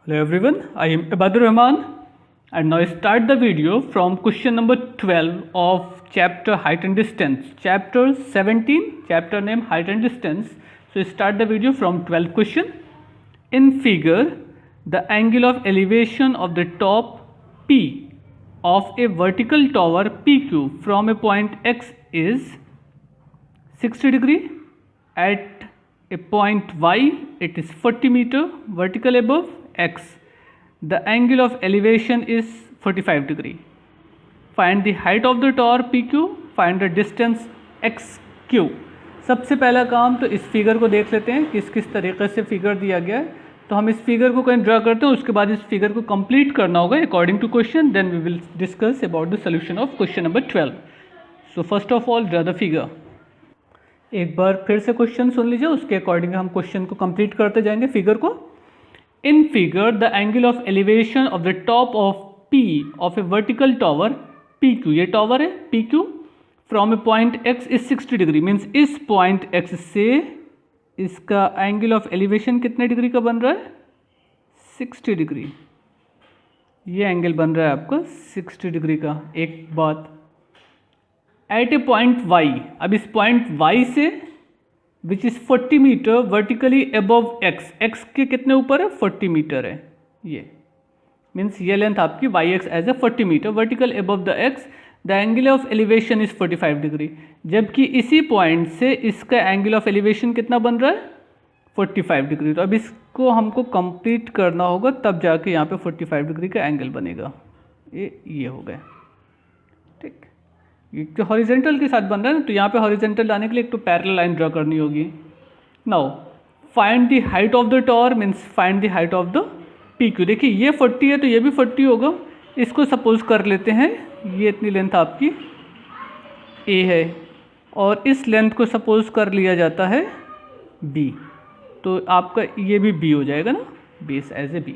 Hello everyone, I am Ibadur Rahman and now start the video from question number 12 of chapter height and distance. Chapter 17, chapter name height and distance. So start the video from 12th question. In figure, the angle of elevation of the top P of a vertical tower PQ from a point X is 60 degree. At a point Y, it is 40 meter vertical above X. The angle of elevation is 45 degree. Find the height of the tower PQ. Find the distance XQ. सबसे पहला काम तो इस figure को देख लेते हैं किस किस तरीके से फिगर दिया गया है. तो हम इस फिगर को कहीं ड्रा करते हैं, उसके बाद इस फिगर को कंप्लीट करना होगा according to question. Then we will discuss about the solution of question number 12. So first of all draw the figure. एक बार फिर से क्वेश्चन सुन लीजिए, उसके अकॉर्डिंग हम क्वेश्चन को कंप्लीट करते जाएंगे फिगर को. In figure the angle of elevation of the top of P of A vertical tower PQ, ये टॉवर है PQ, from A point X is 60 degree. Means इस पॉइंट X से इसका एंगल ऑफ एलिवेशन कितने degree का बन रहा है? 60 डिग्री. ये एंगल बन रहा है आपका 60 डिग्री का. एक बात, एट ए पॉइंट Y, अब इस पॉइंट Y से which is 40 metre vertically above X, X के कितने ऊपर है? 40 मीटर है. ये मीन्स ये लेंथ आपकी YX as a 40 metre vertical above the X. The angle of elevation is 45 degree. जबकि इसी पॉइंट से इसका एंगल ऑफ एलिवेशन कितना बन रहा है? 45 डिग्री. तो अब इसको हमको कंप्लीट करना होगा, तब जाके यहाँ पे 45 डिग्री का एंगल बनेगा. ये हो गया. ठीक, ये जो हॉरिजेंटल के साथ बन रहा है ना, तो यहाँ पे हॉरिजेंटल लाने के लिए एक तो पैरेलल लाइन ड्रा करनी होगी. Now find the height of the tower, means find the height of the PQ. देखिए ये 40 है तो ये भी 40 होगा. इसको सपोज कर लेते हैं ये इतनी लेंथ आपकी A है और इस लेंथ को सपोज कर लिया जाता है B. तो आपका ये भी B हो जाएगा ना, बेस एज ए B.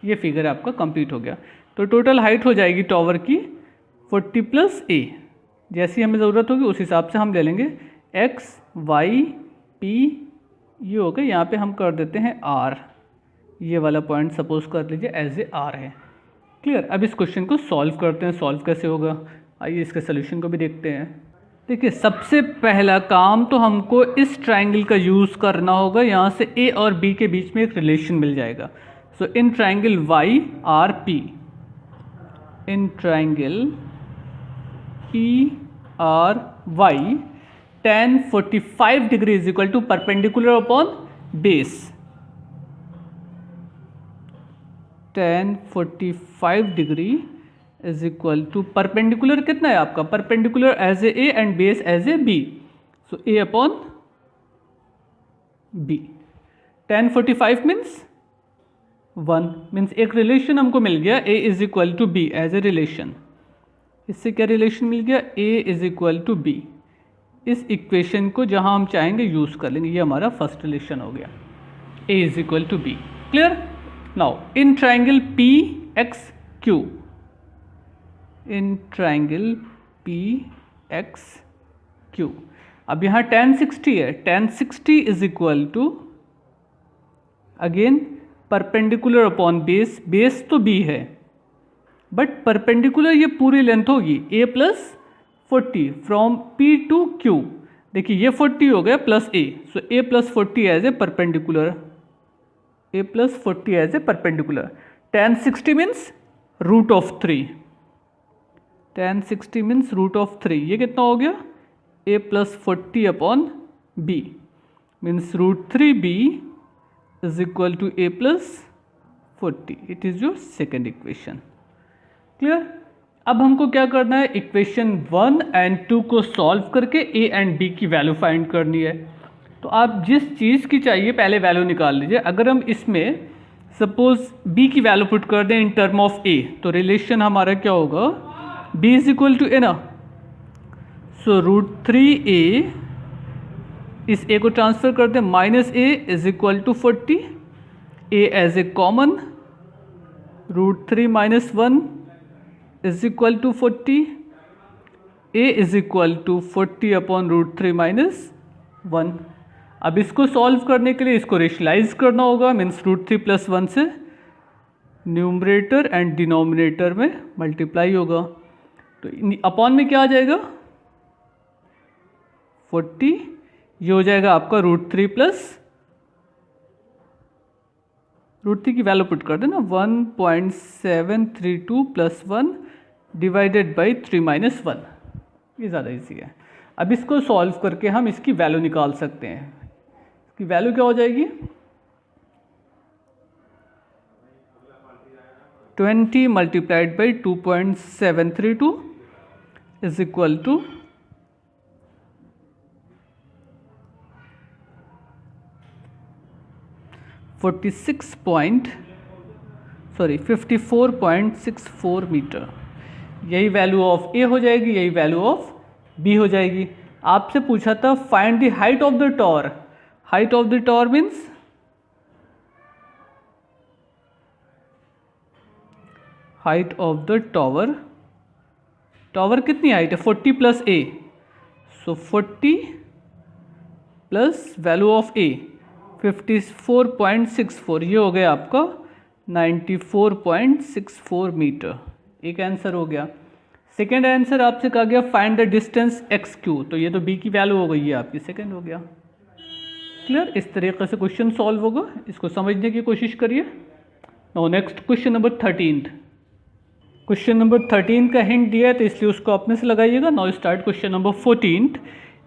ये फिगर आपका कंप्लीट हो गया. तो टोटल हाइट हो जाएगी टॉवर की 40 प्लस A. जैसी हमें ज़रूरत होगी उस हिसाब से हम ले लेंगे. X Y P ये हो गया. यहाँ पे हम कर देते हैं R. ये वाला पॉइंट सपोज कर लीजिए एज ए R है. क्लियर. अब इस क्वेश्चन को सॉल्व करते हैं. सॉल्व कैसे होगा, आइए इसके सोल्यूशन को भी देखते हैं. देखिए सबसे पहला काम तो हमको इस ट्राइंगल का यूज़ करना होगा. यहाँ से A और B के बीच में एक रिलेशन मिल जाएगा. So in triangle YRP, in triangle PRY, tan 45 degree is equal to perpendicular upon base. tan 45 degree is equal to perpendicular कितना है आपका? Perpendicular as A and base as A B. So A upon B. tan 45 means 1. Means एक relation हमको मिल गया A is equal to B as A relation. इससे क्या relation मिल गया? A is equal to B. इस इक्वेशन को जहां हम चाहेंगे यूज़ कर लेंगे. ये हमारा फर्स्ट रिलेशन हो गया, A is equal to B. Clear. Now in triangle PXQ, in triangle PXQ, अब यहाँ tan 60 है. tan 60 is equal to again perpendicular upon base. Base तो B है बट परपेंडिकुलर ये पूरी लेंथ होगी A plus 40 from P to Q. देखिए ये 40 हो गया plus A. So A plus 40 as a perpendicular. A plus 40 as a perpendicular. tan 60 means root of 3. tan 60 means root of 3. ये कितना हो गया? A plus 40 upon B means root 3B is equal to A plus 40. It is your second equation. Clear. अब हमको क्या करना है? Equation 1 and 2 को सॉल्व करके A एंड B की वैल्यू फाइंड करनी है. तो आप जिस चीज़ की चाहिए पहले वैल्यू निकाल लीजिए. अगर हम इसमें सपोज B की वैल्यू पुट कर दें इन टर्म ऑफ A, तो रिलेशन हमारा क्या होगा? B is equal to A ना. सो रूट 3A, इस A को ट्रांसफर कर दें, minus A is equal to 40. A as a common, root 3 minus 1 is equal to 40. A is equal to 40 upon root 3 minus 1. अब इसको solve करने के लिए इसको रेशनलाइज करना होगा. मीन्स रूट 3 प्लस 1 से न्यूमरेटर एंड डिनोमिनेटर में मल्टीप्लाई होगा। तो अपॉन में क्या आ जाएगा 40, ये हो जाएगा आपका √3 प्लस √3 की वैल्यू पुट कर देना 1.732 प्लस 1 डिवाइडेड बाई 3 - 1। ये ज़्यादा इजी है। अब इसको सॉल्व करके हम इसकी वैल्यू निकाल सकते हैं। इसकी वैल्यू क्या हो जाएगी 20 multiplied by 2.732 is equal to 54.64 metre. यही वैल्यू ऑफ ए हो जाएगी, यही वैल्यू ऑफ बी हो जाएगी। आपसे पूछा था find the height of the tower. Height of the tower means height of the tower, tower कितनी हाइट है 40 plus A, so 40 plus value of A 54.64, ये हो गया आपका 94.64 मीटर। एक आंसर हो गया। सेकेंड आंसर आपसे कहा गया find the distance x Q, तो ये तो बी की वैल्यू हो गई है आपकी, सेकेंड हो गया। क्लियर, इस तरीके से क्वेश्चन सॉल्व होगा, इसको समझने की कोशिश करिए। Now next question number 13। Question number 13 का हिंट दिया है तो इसलिए उसको अपने से लगाइएगा। Now start question number 14।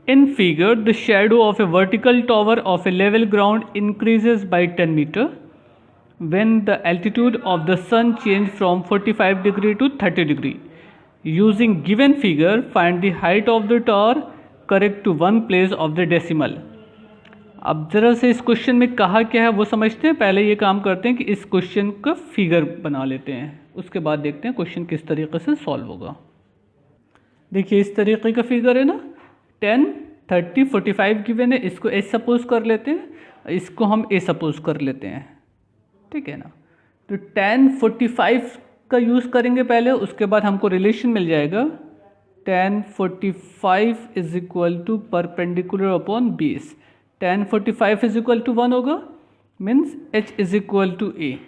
In figure, the shadow of a vertical tower of a level ground increases by 10 meter when the altitude of the sun changes from 45 degree to 30 degree. Using given figure, find the height of the tower correct to one place of the decimal. अब ज़रा से इस question में कहा क्या है वो समझते हैं। पहले ये काम करते हैं कि इस क्वेश्चन का फिगर बना लेते हैं, उसके बाद देखते हैं क्वेश्चन किस तरीके से सॉल्व होगा। देखिए इस तरीके का फिगर है ना, 10, 30, 45 गिवन है, इसको एच सपोज कर लेते हैं, इसको हम ए सपोज कर लेते हैं, ठीक है ना। तो 10, 45 का यूज़ करेंगे पहले, उसके बाद हमको रिलेशन मिल जाएगा 10, 45 is equal to perpendicular upon base. 10, 45 is equal to 1 होगा, means H is equal to A,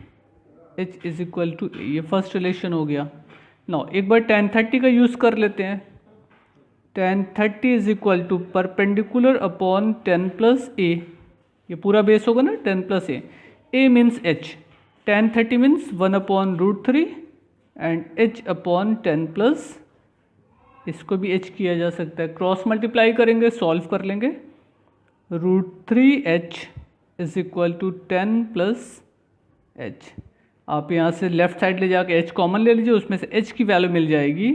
H is equal to A, ये फर्स्ट रिलेशन हो गया। नाउ एक बार 10, 30 का यूज़ कर लेते हैं। 10, 30 is equal to perpendicular upon 10 plus A, ये पूरा बेस होगा ना 10 plus A, A means H, 10, 30 means 1 upon √3 and H upon 10 plus, इसको भी एच किया जा सकता है, क्रॉस मल्टीप्लाई करेंगे सॉल्व कर लेंगे। √3h is equal to 10 plus h. आप यहाँ से लेफ्ट साइड ले जाके h कॉमन ले लीजिए, उसमें से h की वैल्यू मिल जाएगी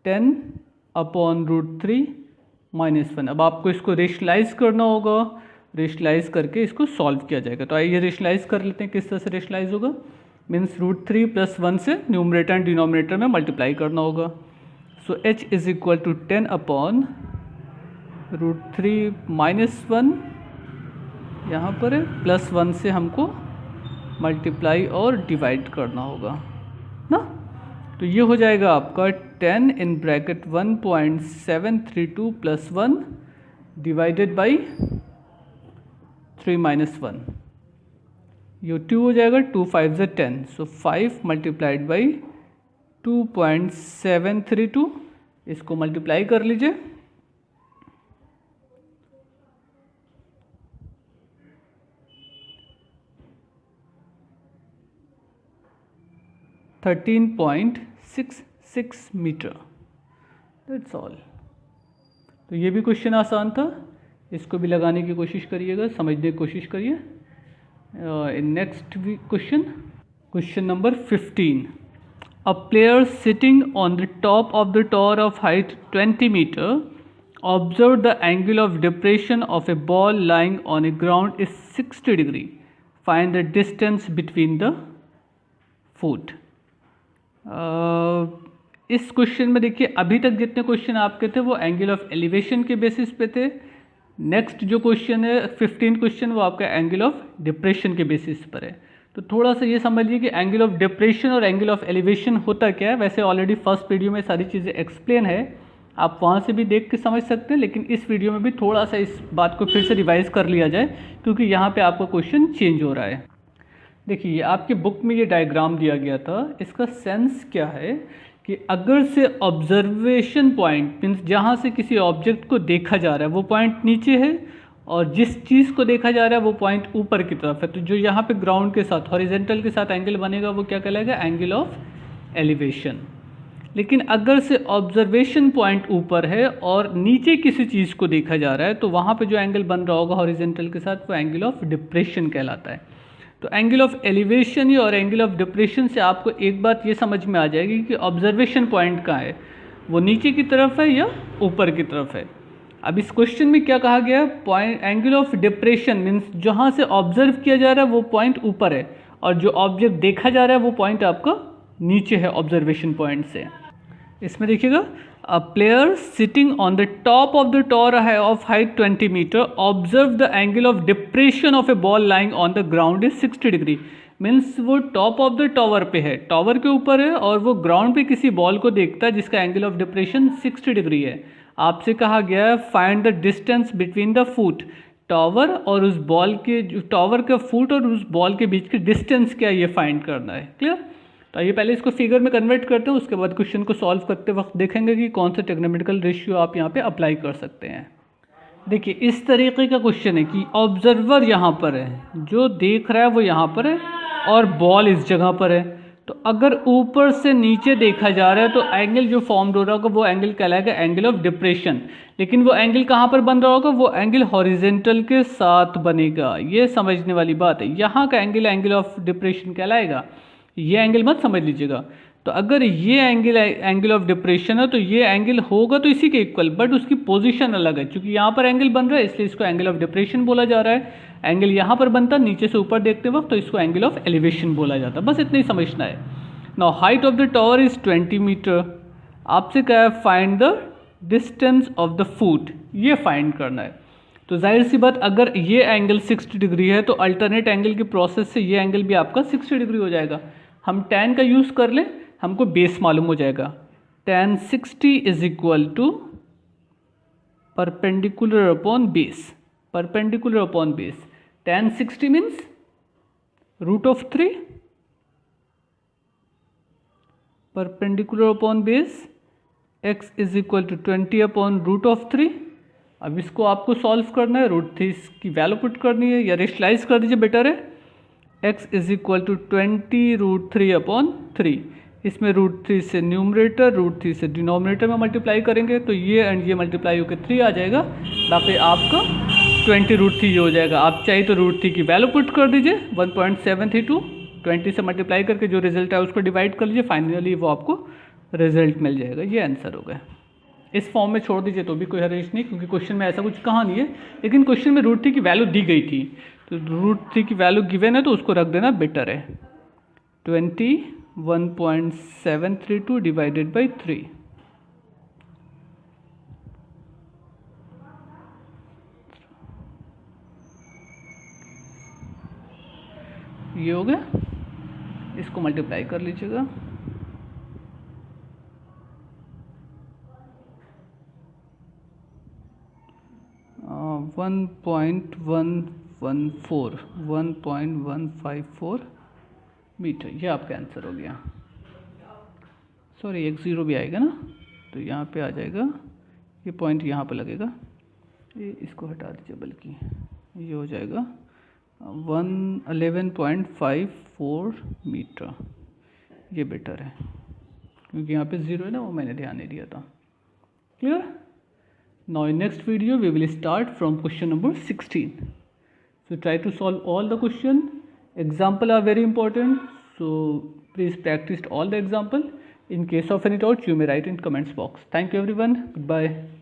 10 अपॉन √3 - 1। अब आपको इसको रेशनलाइज करना होगा, रेशनलाइज करके इसको सॉल्व किया जाएगा। तो आइए रेशनलाइज कर लेते हैं, किस तरह से रेशनलाइज होगा। मीन्स √3 प्लस 1 से न्यूमरेटर एंड डिनोमिनेटर में मल्टीप्लाई करना होगा। So h is equal to 10 upon √3 - 1 यहाँ पर है, प्लस 1 से हमको मल्टीप्लाई और डिवाइड करना होगा ना। तो ये हो जाएगा आपका 10 in bracket 1.732 plus 1 divided by 3 - 1, ये 2 हो जाएगा, 2 5 ज़ा 10, सो 5 मल्टीप्लाइड बाई 2.732, इसको मल्टीप्लाई कर लीजिए। 13.66 मीटर, दैट्स ऑल। तो ये भी क्वेश्चन आसान था, इसको भी लगाने की कोशिश करिएगा, समझने की कोशिश करिए। In next question, question number 15। A player sitting on the top of the tower of height 20 metre observe the angle of depression of a ball lying on a ground is 60 degree, find the distance between the foot. इस question में देखिए अभी तक जितने क्वेश्चन आपके थे वो एंगल ऑफ एलिवेशन के बेसिस पे थे। नेक्स्ट जो क्वेश्चन है 15 क्वेश्चन, वो आपका एंगल ऑफ डिप्रेशन के बेसिस पर है। तो थोड़ा सा ये समझिए कि एंगल ऑफ डिप्रेशन और एंगल ऑफ एलिवेशन होता क्या है। वैसे ऑलरेडी फर्स्ट वीडियो में सारी चीज़ें एक्सप्लेन है, आप वहाँ से भी देख के समझ सकते हैं, लेकिन इस वीडियो में भी थोड़ा सा इस बात को फिर से रिवाइज कर लिया जाए, क्योंकि यहाँ पे आपका क्वेश्चन चेंज हो रहा है। देखिए आपके बुक में ये डायग्राम दिया गया था, इसका सेंस क्या है कि अगर से ऑब्जर्वेशन पॉइंट मीन्स जहाँ से किसी ऑब्जेक्ट को देखा जा रहा है वो पॉइंट नीचे है और जिस चीज़ को देखा जा रहा है वो पॉइंट ऊपर की तरफ है, तो जो यहाँ पे ग्राउंड के साथ हॉरिजेंटल के साथ एंगल बनेगा वो क्या कहलाएगा, एंगल ऑफ एलिवेशन। लेकिन अगर से ऑब्जर्वेशन पॉइंट ऊपर है और नीचे किसी चीज़ को देखा जा रहा है तो वहाँ पे जो एंगल बन रहा होगा हॉरिजेंटल के साथ वो एंगल ऑफ डिप्रेशन कहलाता है। तो एंगल ऑफ एलिवेशन और एंगल ऑफ डिप्रेशन से आपको एक बात ये समझ में आ जाएगी कि ऑब्जर्वेशन पॉइंट कहाँ है, वो नीचे की तरफ है या ऊपर की तरफ है। अब इस क्वेश्चन में क्या कहा गया है, point angle of depression means जहाँ से ऑब्जर्व किया जा रहा है वो पॉइंट ऊपर है और जो ऑब्जेक्ट देखा जा रहा है वो पॉइंट आपका नीचे है ऑब्जर्वेशन पॉइंट से। इसमें देखिएगा, a player sitting on the top of the tower of height 20 metre observe the angle of depression of a ball lying on the ground is 60 degree. Means वो टॉप ऑफ द टॉवर पे है, tower के ऊपर है और वो ground पे किसी बॉल को देखता है जिसका एंगल ऑफ डिप्रेशन 60 डिग्री है। आपसे कहा गया है find the distance between the foot, tower और उस बॉल के, जो टॉवर का फुट और उस बॉल के बीच की डिस्टेंस क्या है ये फाइंड करना है। क्लियर? तो आइए पहले इसको फिगर में कन्वर्ट करते हैं, उसके बाद क्वेश्चन को सॉल्व करते वक्त देखेंगे कि कौन सा ट्रिग्नोमेट्रिकल रेशियो आप यहाँ पे अप्लाई कर सकते हैं। देखिए इस तरीके का क्वेश्चन है कि ऑब्जर्वर यहाँ पर है, जो देख रहा है वो यहाँ पर है और बॉल इस जगह पर है। तो अगर ऊपर से नीचे देखा जा रहा है तो एंगल जो फॉर्म हो रहा होगा वो एंगल कहलाएगा एंगल ऑफ डिप्रेशन। लेकिन वो एंगल कहाँ पर बन रहा होगा, वो एंगल हॉरिजेंटल के साथ बनेगा। ये समझने वाली बात है, यहाँ का एंगल एंगल ऑफ डिप्रेशन कहलाएगा, ये एंगल मत समझ लीजिएगा। तो अगर ये एंगल ऑफ डिप्रेशन है तो ये एंगल होगा तो इसी के इक्वल, बट उसकी पोजीशन अलग है। क्योंकि यहाँ पर एंगल बन रहा है इसलिए इसको एंगल ऑफ डिप्रेशन बोला जा रहा है। एंगल यहाँ पर बनता है नीचे से ऊपर देखते वक्त तो इसको एंगल ऑफ एलिवेशन बोला जाता है। बस इतना ही समझना है। Now height of the tower is 20 metre. आपसे क्या है, find the distance of the foot, ये फाइंड करना है। तो जाहिर सी बात, अगर ये एंगल 60 डिग्री है तो अल्टरनेट एंगल की प्रोसेस से ये एंगल भी आपका 60 डिग्री हो जाएगा। हम tan का यूज़ कर लें, हमको बेस मालूम हो जाएगा। tan 60 is equal to perpendicular upon base, perpendicular upon base. tan 60 means √3 perpendicular upon base, x is equal to 20 upon √3। अब इसको आपको सॉल्व करना है, √3 की वैल्यू पुट करनी है या रेशनलाइज कर दीजिए बेटर है। x is equal to 20 √3 upon 3। इसमें √3 से न्यूमरेटर, √3 से डिनोमिनेटर में मल्टीप्लाई करेंगे तो ये एंड ये मल्टीप्लाई होकर 3 आ जाएगा। बाकी आपका 20 √3 हो जाएगा। आप चाहिए तो √3 की वैल्यू पुट कर दीजिए 1.732, 20 से मल्टीप्लाई करके जो रिजल्ट है उसको डिवाइड कर लीजिए, फाइनली वो आपको रिजल्ट मिल जाएगा। ये आंसर हो गया। इस फॉर्म में छोड़ दीजिए तो भी कोई हरेश नहीं, क्योंकि क्वेश्चन में ऐसा कुछ कहा नहीं है। लेकिन क्वेश्चन में √3 की वैल्यू दी गई थी तो √3 की वैल्यू गिवन है तो उसको रख देना बेटर है। 21.732 डिवाइडेड बाई 3। ये हो गया, इसको मल्टीप्लाई कर लीजिएगा। uh, 1.154 मीटर, ये आपका आंसर हो गया। सॉरी एक ज़ीरो भी आएगा ना, तो यहाँ पे आ जाएगा, ये पॉइंट यहाँ पे लगेगा, ये इसको हटा दीजिए, बल्कि ये हो जाएगा 11.54 मीटर। ये बेटर है क्योंकि यहाँ पे ज़ीरो है ना, वो मैंने ध्यान नहीं दिया था। Clear? Now in next video we will start from question number 16. So try to solve all the question. Example are very important. So please practice all the example. In case of any doubt you may write in comments box. Thank you everyone. Goodbye.